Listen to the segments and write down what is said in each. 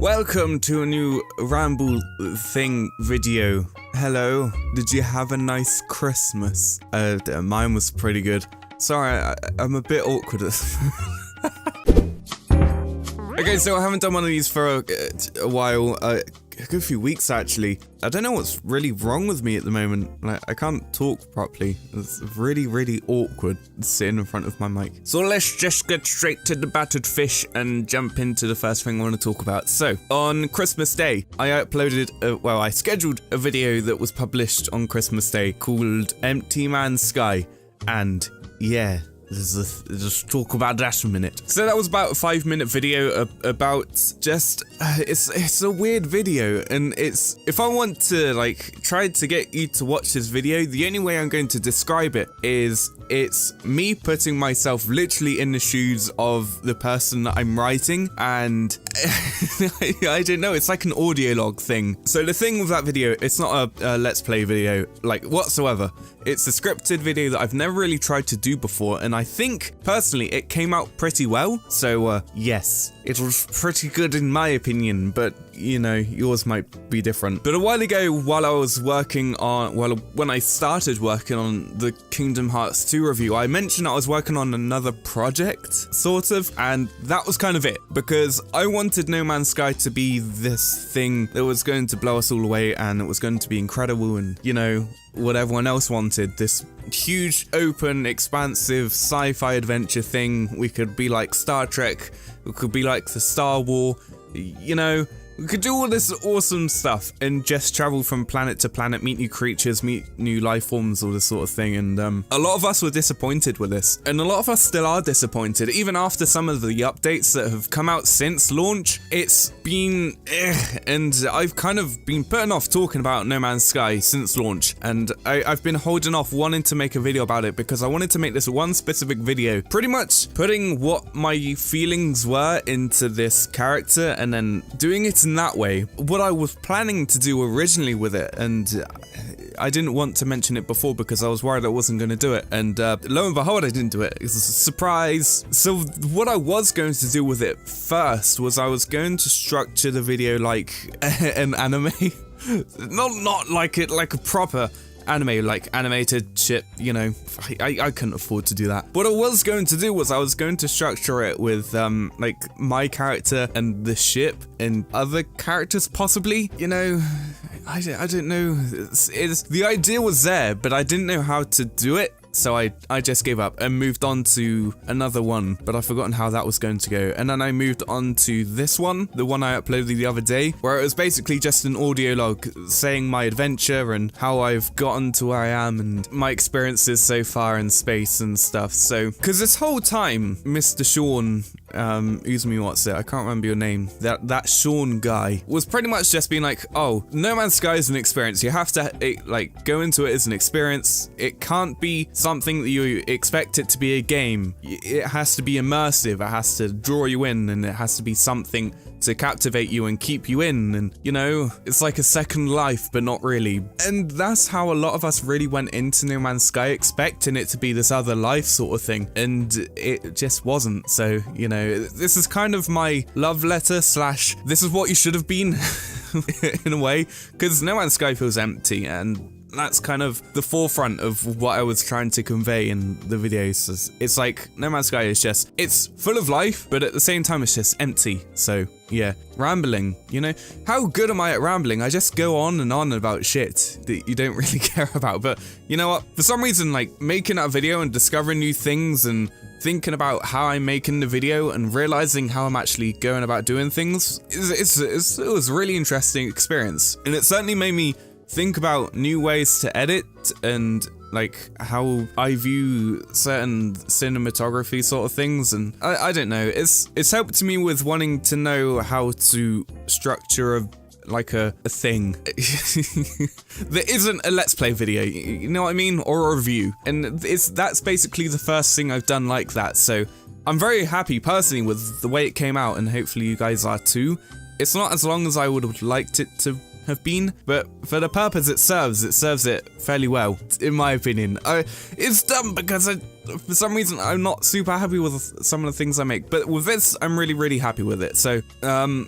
Welcome to a new Ramble thing video. Hello, did you have a nice Christmas? Mine was pretty good. Sorry, I'm a bit awkward at Okay, so I haven't done one of these for a while, a good few weeks actually. I don't know what's really wrong with me at the moment. Like, I can't talk properly. It's really awkward sitting in front of my mic. So let's just get straight to the battered fish and jump into the first thing I want to talk about. So, on Christmas Day, I uploaded, I scheduled a video that was published on Christmas Day called Empty Man's Sky. And yeah, let's talk about that for a minute. So that was about a 5-minute video about just, it's a weird video, and it's, if I want to like try to get you to watch this video, the only way I'm going to describe it is it's me putting myself literally in the shoes of the person that I'm writing, and I don't know, it's like an audio log thing. So the thing with that video, it's not a let's play video like whatsoever. It's a scripted video that I've never really tried to do before, and I think, personally, it came out pretty well. So, yes, it was pretty good in my opinion, but, you know, yours might be different. But a while ago, while I was working on, when I started working on the Kingdom Hearts 2 review, I mentioned I was working on another project, sort of, and that was kind of it, because I wanted No Man's Sky to be this thing that was going to blow us all away, and it was going to be incredible, and, you know, what everyone else wanted, this huge, open, expansive sci-fi adventure thing. We could be like Star Trek, we could be like the Star War, you know, we could do all this awesome stuff and just travel from planet to planet, meet new creatures, meet new life forms, all this sort of thing. And a lot of us were disappointed with this, and a lot of us still are disappointed. Even after some of the updates that have come out since launch, it's been and I've kind of been putting off talking about No Man's Sky since launch, and I've been holding off wanting to make a video about it because I wanted to make this one specific video, pretty much putting what my feelings were into this character and then doing it in that way. What I was planning to do originally with it, and I didn't want to mention it before because I was worried I wasn't going to do it, and lo and behold, I didn't do it. It was a surprise. So what I was going to do with it first was I was going to structure the video like an anime. not like it like a proper anime, like animated shit, you know. I couldn't afford to do that. What I was going to do was I was going to structure it with like my character and the ship and other characters possibly, you know. I don't know. It's the idea was there, but I didn't know how to do it. So I just gave up and moved on to another one, but I've forgotten how that was going to go. And then I moved on to this one, the one I uploaded the other day, where it was basically just an audio log saying my adventure and how I've gotten to where I am and my experiences so far in space and stuff. So, because this whole time, Mr. Sean, what's it? I can't remember your name. That Sean guy was pretty much just being like, oh, No Man's Sky is an experience. You have to like go into it as an experience. It can't be something that you expect it to be a game. It has to be immersive. It has to draw you in, and it has to be something to captivate you and keep you in, and you know, it's like a second life, but not really. And that's how a lot of us really went into No Man's Sky, expecting it to be this other life sort of thing, and it just wasn't. So, you know, this is kind of my love letter slash this is what you should have been in a way, because No Man's Sky feels empty, and that's kind of the forefront of what I was trying to convey in the videos. It's like No Man's Sky is just, it's full of life, but at the same time it's just empty. So yeah, rambling, you know, how good am I at rambling? I just go on and on about shit that you don't really care about. But you know what, for some reason, like making that video and discovering new things and thinking about how I'm making the video and realizing how I'm actually going about doing things, it was a really interesting experience. And it certainly made me think about new ways to edit and like how I view certain cinematography sort of things, and I don't know, it's helped me with wanting to know how to structure a thing that isn't a let's play video, you know what I mean, or a review, and that's basically the first thing I've done like that. So I'm very happy personally with the way it came out, and hopefully you guys are too. It's not as long as I would have liked it to have been, but for the purpose it serves it fairly well, in my opinion. It's dumb because for some reason I'm not super happy with some of the things I make, but with this I'm really happy with it. So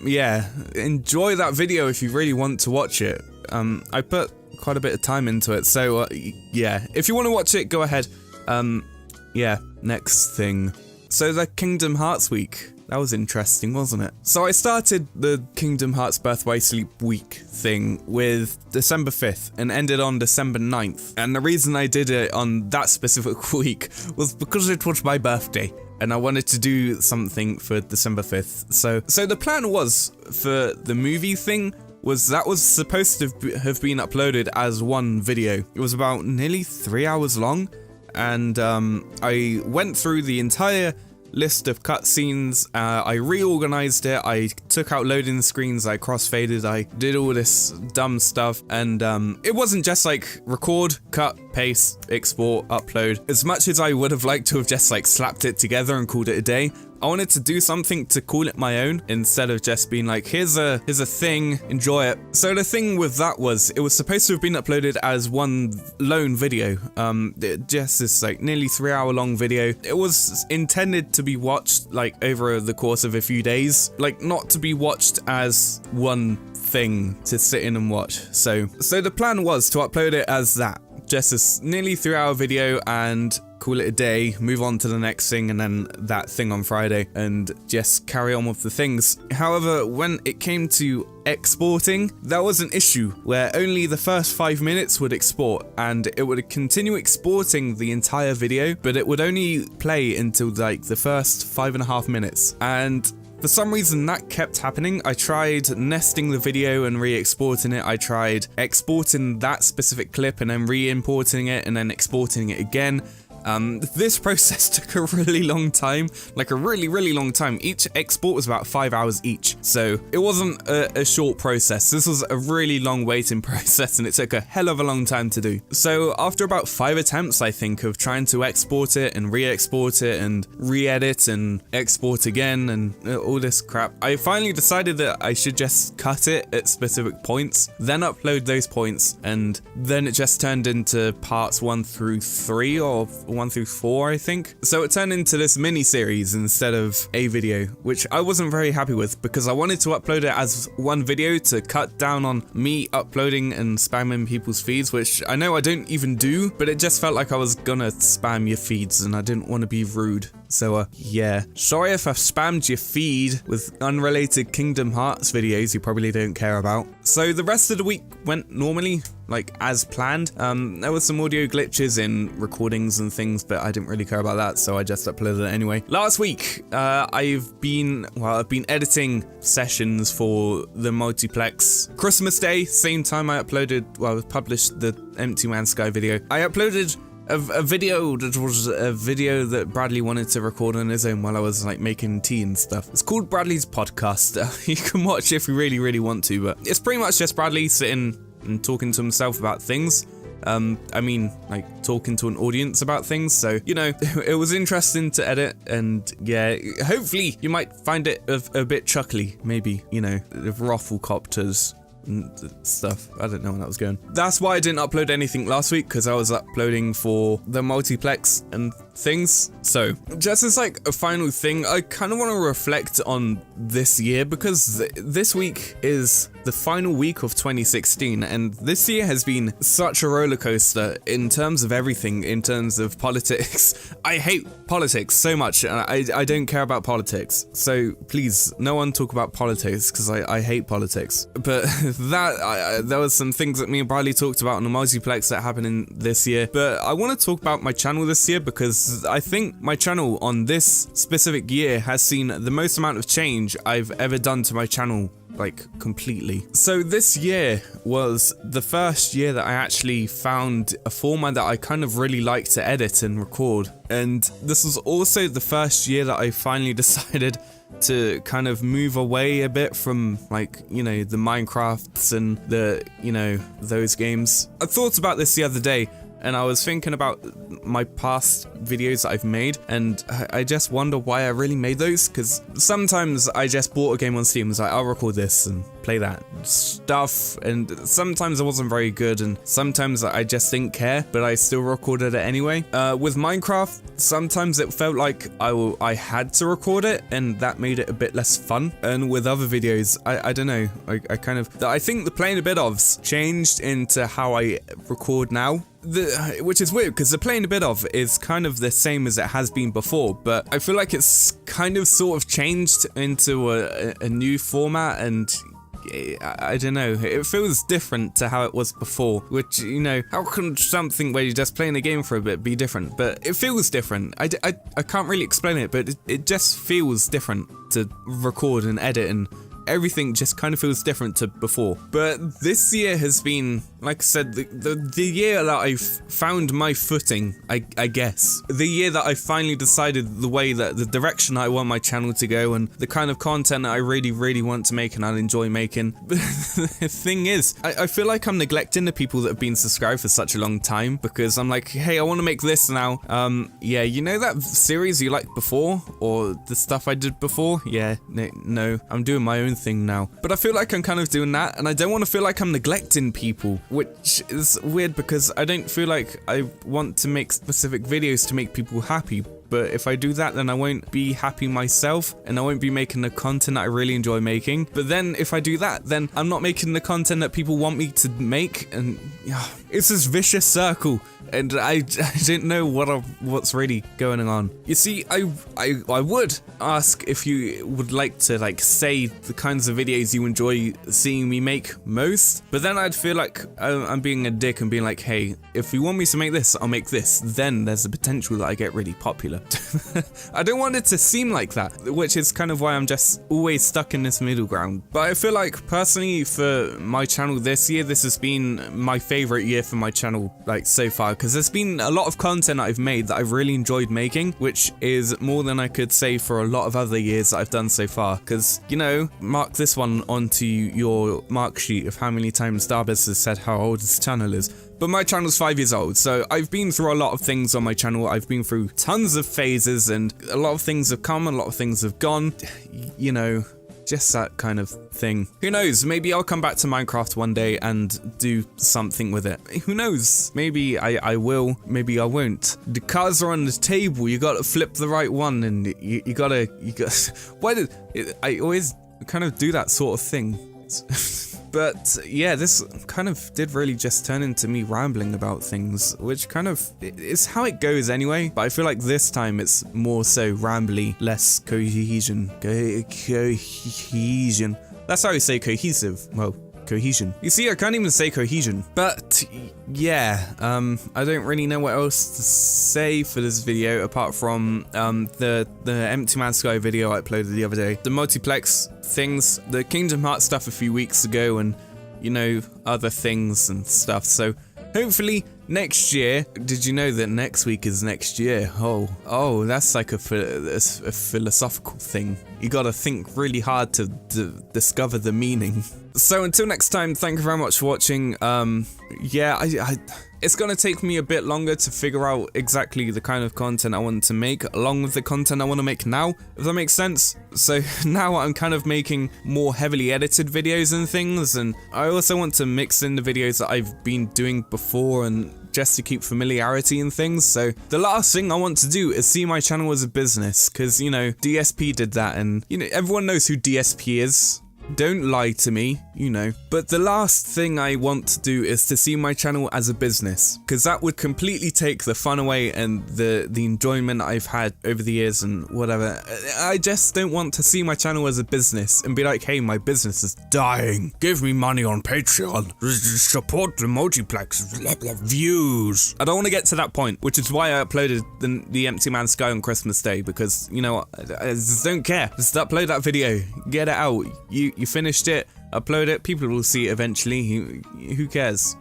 yeah, enjoy that video if you really want to watch it. I put quite a bit of time into it, so yeah, if you want to watch it, go ahead. Yeah, next thing. So the Kingdom Hearts week. That was interesting, wasn't it? So I started the Kingdom Hearts Birth by Sleep week thing with December 5th and ended on December 9th. And the reason I did it on that specific week was because it was my birthday and I wanted to do something for December 5th. So the plan was for the movie thing was supposed to have been uploaded as one video. It was about nearly 3 hours long, and I went through the entire list of cutscenes. I reorganized it, I took out loading screens, I crossfaded, I did all this dumb stuff, and it wasn't just like record, cut, paste, export, upload. As much as I would have liked to have just like slapped it together and called it a day, I wanted to do something to call it my own instead of just being like, here's a thing, enjoy it. So the thing with that was, it was supposed to have been uploaded as one lone video. Just this like nearly 3 hour long video. It was intended to be watched like over the course of a few days, like not to be watched as one thing to sit in and watch. So the plan was to upload it as that, just this nearly 3 hour video and call it a day, move on to the next thing, and then that thing on Friday, and just carry on with the things. However, when it came to exporting, that was an issue where only the first 5 minutes would export, and it would continue exporting the entire video, but it would only play until like the first 5.5 minutes. And for some reason that kept happening. I tried nesting the video and re-exporting it. I tried exporting that specific clip and then re-importing it and then exporting it again. This process took a really long time, like a really long time. Each export was about 5 hours each, so it wasn't a short process. This was a really long waiting process, and it took a hell of a long time to do. So after about 5 attempts, I think, of trying to export it and re-export it and re-edit and export again and all this crap, I finally decided that I should just cut it at specific points, then upload those points, and then it just turned into parts 1 through 3 or 1 through 4, I think. So it turned into this mini series instead of a video, which I wasn't very happy with because I wanted to upload it as one video to cut down on me uploading and spamming people's feeds, which I know I don't even do, but it just felt like I was gonna spam your feeds and I didn't want to be rude. So yeah, sorry if I've spammed your feed with unrelated Kingdom Hearts videos you probably don't care about. So the rest of the week went normally, like as planned. There was some audio glitches in recordings and things, but I didn't really care about that, so I just uploaded it anyway. Last week, I've been editing sessions for the multiplex. Christmas Day, same time I published the Empty Man's Sky video. I uploaded a video that was a video that Bradley wanted to record on his own while I was like making tea and stuff. It's called Bradley's Podcast. You can watch it if you really want to, but it's pretty much just Bradley sitting and talking to himself about things. I mean, like talking to an audience about things. So, you know, it was interesting to edit, and yeah, hopefully you might find it a bit chuckly, maybe, you know, the rafflecopters and stuff. I don't know where that was going. That's why I didn't upload anything last week, because I was uploading for the multiplex and things. So just as like a final thing, I kind of want to reflect on this year, because this week is the final week of 2016, and this year has been such a roller coaster in terms of everything, in terms of politics. I hate politics so much, and I don't care about politics. So please, no one talk about politics, because I hate politics. But there was some things that me and Bradley talked about on the multiplex that happened in this year. But I want to talk about my channel this year, because I think my channel on this specific year has seen the most amount of change I've ever done to my channel, like completely. So this year was the first year that I actually found a format that I kind of really like to edit and record. And this was also the first year that I finally decided to kind of move away a bit from, like, you know, the Minecrafts and the, you know, those games. I thought about this the other day, and I was thinking about my past videos that I've made, and I just wonder why I really made those, because sometimes I just bought a game on Steam, was like, I'll record this and play that stuff, and sometimes it wasn't very good, and sometimes I just didn't care, but I still recorded it anyway. With Minecraft, sometimes it felt like I had to record it, and that made it a bit less fun. And with other videos, I don't know, I think the playing a bit of's changed into how I record now. Which is weird, because the playing a bit of is kind of the same as it has been before, but I feel like it's kind of sort of changed into a new format, and I don't know, it feels different to how it was before, which, you know, how can something where you're just playing a game for a bit be different? But it feels different. I can't really explain it, but it just feels different to record and edit, and everything just kind of feels different to before. But this year has been, like I said, the year that I've found my footing, I guess. The year that I finally decided the direction I want my channel to go, and the kind of content that I really, really want to make and I enjoy making. The thing is, I feel like I'm neglecting the people that have been subscribed for such a long time, because I'm like, hey, I want to make this now. Yeah, you know that series you liked before? Or the stuff I did before? Yeah, no, I'm doing my own thing now. But I feel like I'm kind of doing that, and I don't want to feel like I'm neglecting people, which is weird, because I don't feel like I want to make specific videos to make people happy. But if I do that, then I won't be happy myself, and I won't be making the content that I really enjoy making. But then if I do that, then I'm not making the content that people want me to make, and yeah, it's this vicious circle. And I didn't know what's really going on. You see, I would ask if you would like to say the kinds of videos you enjoy seeing me make most, but then I'd feel like I'm being a dick and being like, hey, if you want me to make this, I'll make this. Then there's a potential that I get really popular. I don't want it to seem like that, which is kind of why I'm just always stuck in this middle ground. But I feel like personally for my channel this year, this has been my favorite year for my channel so far. Because there's been a lot of content I've made that I've really enjoyed making, which is more than I could say for a lot of other years that I've done so far. Because, you know, mark this one onto your mark sheet of how many times Darbus has said how old his channel is. But my channel's 5 years old, so I've been through a lot of things on my channel. I've been through tons of phases, and a lot of things have come, and a lot of things have gone. You know, just that kind of thing. Who knows, maybe I'll come back to Minecraft one day and do something with it. Who knows, maybe I will, maybe I won't. The cards are on the table, you gotta flip the right one, and you gotta why did I always kind of do that sort of thing? But yeah, this kind of did really just turn into me rambling about things, which kind of is how it goes anyway. But I feel like this time it's more so rambly, less cohesion. Cohesion. That's how you say cohesive. Well, cohesion. You see, I can't even say cohesion. But yeah, I don't really know what else to say for this video apart from the Empty Man Sky video I uploaded the other day, the multiplex things, the Kingdom Hearts stuff a few weeks ago, and you know, other things and stuff. So hopefully next year. Did you know that next week is next year? Oh, that's like a philosophical thing. You gotta think really hard to discover the meaning. So until next time, thank you very much for watching. Yeah, it's gonna take me a bit longer to figure out exactly the kind of content I want to make, along with the content I want to make now, if that makes sense. So now I'm kind of making more heavily edited videos and things, and I also want to mix in the videos that I've been doing before, and just to keep familiarity and things. So the last thing I want to do is see my channel as a business, because, you know, DSP did that, and, you know, everyone knows who DSP is. Don't lie to me, you know. But the last thing I want to do is to see my channel as a business, because that would completely take the fun away and the enjoyment I've had over the years and whatever. I just don't want to see my channel as a business and be like, hey, my business is dying. Give me money on Patreon. Support the multiplex. Views. I don't want to get to that point, which is why I uploaded the Empty Man Sky on Christmas Day, because, you know, I just don't care. Just upload that video. Get it out. You finished it. upload it. People will see it eventually. Who cares?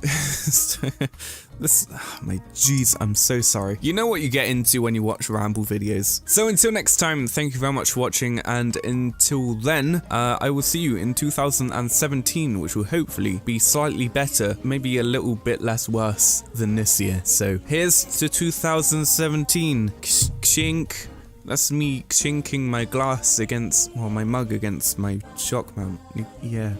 My jeez, I'm so sorry. You know what you get into when you watch Ramble videos. So until next time, thank you very much for watching, and until then, I will see you in 2017, which will hopefully be slightly better, maybe a little bit less worse than this year. So here's to 2017. Kshink. That's me chinking my glass against, well, my mug against my shock mount. Yeah.